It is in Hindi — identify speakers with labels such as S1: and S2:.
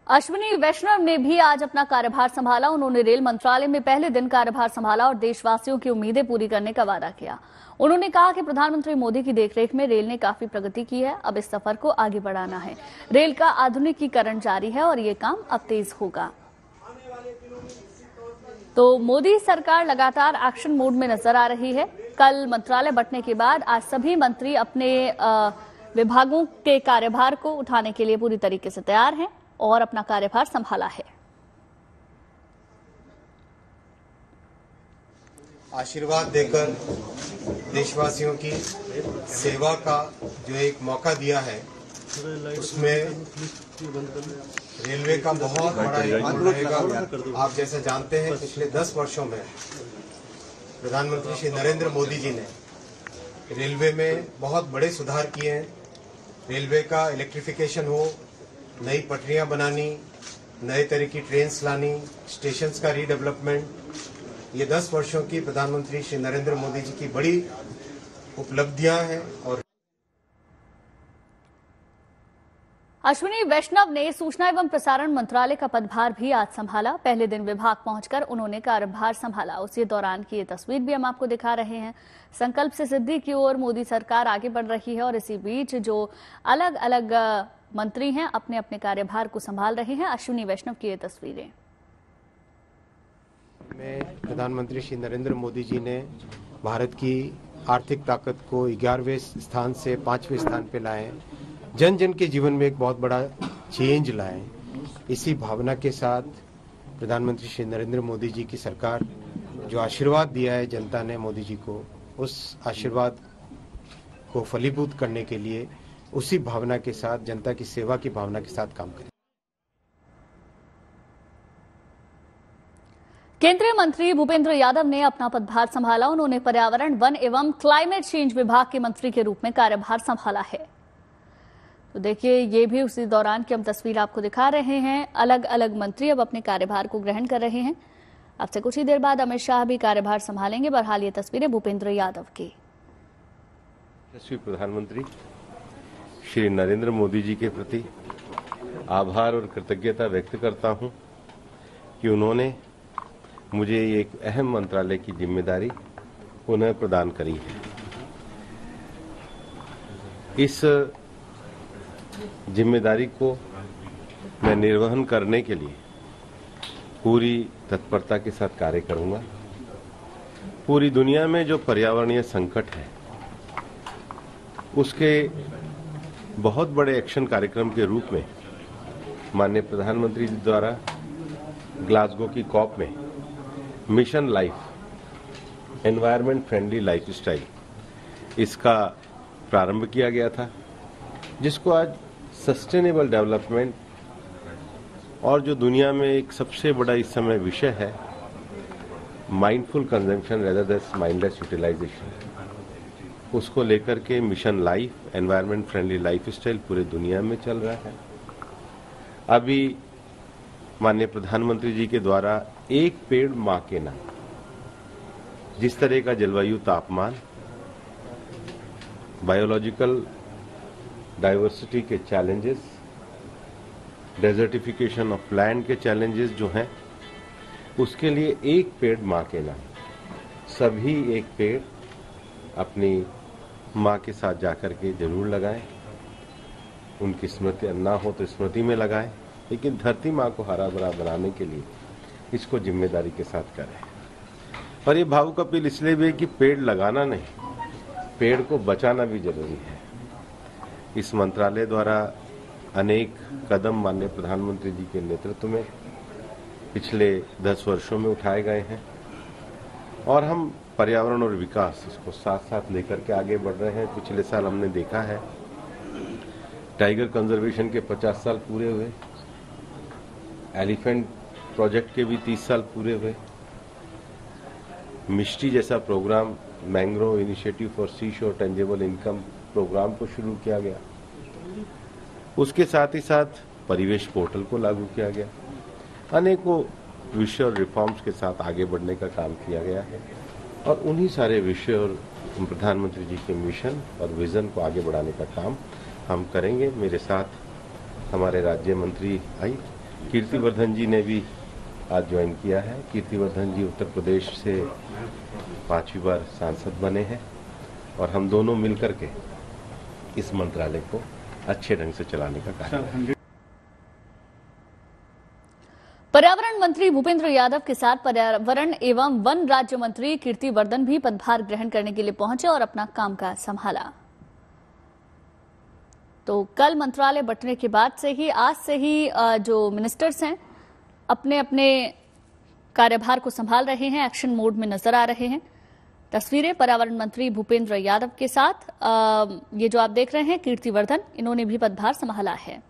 S1: अश्विनी वैष्णव ने भी आज अपना कार्यभार संभाला। उन्होंने रेल मंत्रालय में पहले दिन कार्यभार संभाला और देशवासियों की उम्मीदें पूरी करने का वादा किया। उन्होंने कहा कि प्रधानमंत्री मोदी की देखरेख में रेल ने काफी प्रगति की है। अब इस सफर को आगे बढ़ाना है। रेल का आधुनिकीकरण जारी है और ये काम अब तेज होगा। तो मोदी सरकार लगातार एक्शन मोड में नजर आ रही है। कल मंत्रालय बंटने के बाद आज सभी मंत्री अपने विभागों के कार्यभार को उठाने के लिए पूरी तरीके से तैयार हैं और अपना कार्यभार संभाला है।
S2: आशीर्वाद देकर देशवासियों की सेवा का जो एक मौका दिया है, उसमें रेलवे का बहुत बड़ा योगदान रहेगा। आप जैसे जानते हैं, पिछले 10 वर्षों में प्रधानमंत्री श्री नरेंद्र मोदी जी ने रेलवे में बहुत बड़े सुधार किए हैं। रेलवे का इलेक्ट्रिफिकेशन हो, नई पटरियां बनानी, नए तरह की ट्रेन्स लानी, स्टेशंस का रीडेवलपमेंट, ये 10 वर्षों की प्रधानमंत्री श्री नरेंद्र मोदी जी की बड़ी उपलब्धियां हैं। और
S1: अश्विनी वैष्णव ने सूचना एवं प्रसारण मंत्रालय का पदभार भी आज संभाला। पहले दिन विभाग पहुंचकर उन्होंने कार्यभार संभाला। उसी दौरान की ये तस्वीर भी हम आपको दिखा रहे हैं। संकल्प से सिद्धि की ओर मोदी सरकार आगे बढ़ रही है और इसी बीच जो अलग अलग मंत्री हैं अपने अपने कार्यभार को संभाल रहे हैं। अश्विनी वैष्णव की ये तस्वीरें।
S2: में प्रधानमंत्री श्री नरेंद्र मोदी जी ने भारत की आर्थिक ताकत को 11वें स्थान से 5वें स्थान पे लाए, जन जन के जीवन में एक बहुत बड़ा चेंज लाए। इसी भावना के साथ प्रधानमंत्री श्री नरेंद्र मोदी जी की सरकार जो आशीर्वाद दिया है जनता ने मोदी जी को, उस आशीर्वाद को फलीभूत करने के लिए उसी भावना के साथ, जनता की सेवा की भावना के साथ काम करें।
S1: केंद्रीय मंत्री भूपेंद्र यादव ने अपना पदभार संभाला। उन्होंने पर्यावरण, वन एवं क्लाइमेट चेंज विभाग के मंत्री के रूप में कार्यभार संभाला है। तो देखिए, ये भी उसी दौरान की हम तस्वीर आपको दिखा रहे हैं। अलग अलग मंत्री अब अपने कार्यभार को ग्रहण कर रहे हैं। अब से कुछ ही देर बाद अमित शाह भी कार्यभार संभालेंगे। बहरहाल ये तस्वीरें भूपेंद्र यादव की।
S3: प्रधानमंत्री श्री नरेंद्र मोदी जी के प्रति आभार और कृतज्ञता व्यक्त करता हूं कि उन्होंने मुझे एक अहम मंत्रालय की जिम्मेदारी पुनः प्रदान करी है। इस जिम्मेदारी को मैं निर्वहन करने के लिए पूरी तत्परता के साथ कार्य करूंगा। पूरी दुनिया में जो पर्यावरणीय संकट है, उसके बहुत बड़े एक्शन कार्यक्रम के रूप में माननीय प्रधानमंत्री जी द्वारा ग्लासगो की कॉप में mission life, environment friendly lifestyle, इसका प्रारंभ किया गया था, जिसको आज सस्टेनेबल डेवलपमेंट और जो दुनिया में एक सबसे बड़ा इस समय विषय है mindful consumption rather than mindless utilization, उसको लेकर के mission life, environment friendly lifestyle पूरे दुनिया में चल रहा है। अभी माननीय प्रधानमंत्री जी के द्वारा एक पेड़ मां के नाम, जिस तरह का जलवायु तापमान, बायोलॉजिकल डाइवर्सिटी के चैलेंजेस, डेजर्टिफिकेशन ऑफ लैंड के चैलेंजेस जो हैं, उसके लिए एक पेड़ मां के नाम, सभी एक पेड़ अपनी मां के साथ जाकर के जरूर लगाएं। उनकी स्मृति ना हो तो स्मृति में लगाएं, लेकिन धरती मां को हरा भरा बनाने के लिए इसको जिम्मेदारी के साथ करें। और ये भावुक अपील इसलिए भी है कि पेड़ लगाना नहीं, पेड़ को बचाना भी जरूरी है। इस मंत्रालय द्वारा अनेक कदम माननीय प्रधानमंत्री जी के नेतृत्व में पिछले 10 वर्षों में उठाए गए हैं और हम पर्यावरण और विकास इसको साथ साथ लेकर के आगे बढ़ रहे हैं। पिछले साल हमने देखा है टाइगर कंजर्वेशन के 50 साल पूरे हुए, एलिफेंट प्रोजेक्ट के भी 30 साल पूरे हुए, मिष्टी जैसा प्रोग्राम, मैंग्रोव इनिशिएटिव फॉर सी शोर टेंजेबल इनकम प्रोग्राम को शुरू किया गया। उसके साथ ही साथ परिवेश पोर्टल को लागू किया गया। अनेकों विषय और रिफॉर्म्स के साथ आगे बढ़ने का काम किया गया है और उन्हीं सारे विषय और प्रधानमंत्री जी के मिशन और विजन को आगे बढ़ाने का काम हम करेंगे। मेरे साथ हमारे राज्य मंत्री आई कीर्तिवर्धन जी ने भी आज ज्वाइन किया है। कीर्तिवर्धन जी उत्तर प्रदेश से 5वीं बार सांसद बने हैं और हम दोनों मिलकर के इस मंत्रालय को अच्छे ढंग से चलाने का कार्य।
S1: पर्यावरण मंत्री भूपेंद्र यादव के साथ पर्यावरण एवं वन राज्य मंत्री कीर्तिवर्धन भी पदभार ग्रहण करने के लिए पहुंचे और अपना कामकाज संभाला। तो कल मंत्रालय बंटने के बाद से ही आज से ही जो मिनिस्टर्स हैं अपने अपने कार्यभार को संभाल रहे हैं, एक्शन मोड में नजर आ रहे हैं। तस्वीरें पर्यावरण मंत्री भूपेंद्र यादव के साथ ये जो आप देख रहे हैं कीर्तिवर्धन, इन्होंने भी पदभार संभाला है।